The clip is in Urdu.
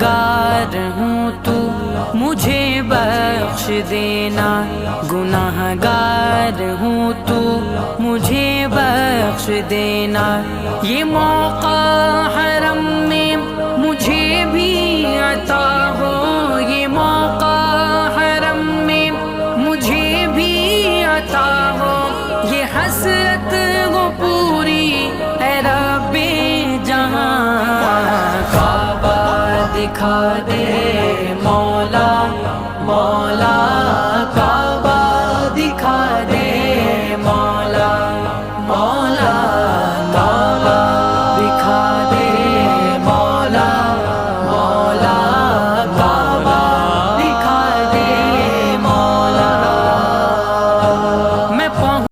گار ہوں تو مجھے بخش دینا، گناہ گار ہوں تو مجھے بخش دینا، یہ موقع حرم میں مجھے بھی عطا ہو، یہ موقع حرم میں مجھے بھی عطا ہو، یہ حسرت وہ پوری اے رب جہاں، کعبہ دکھا دے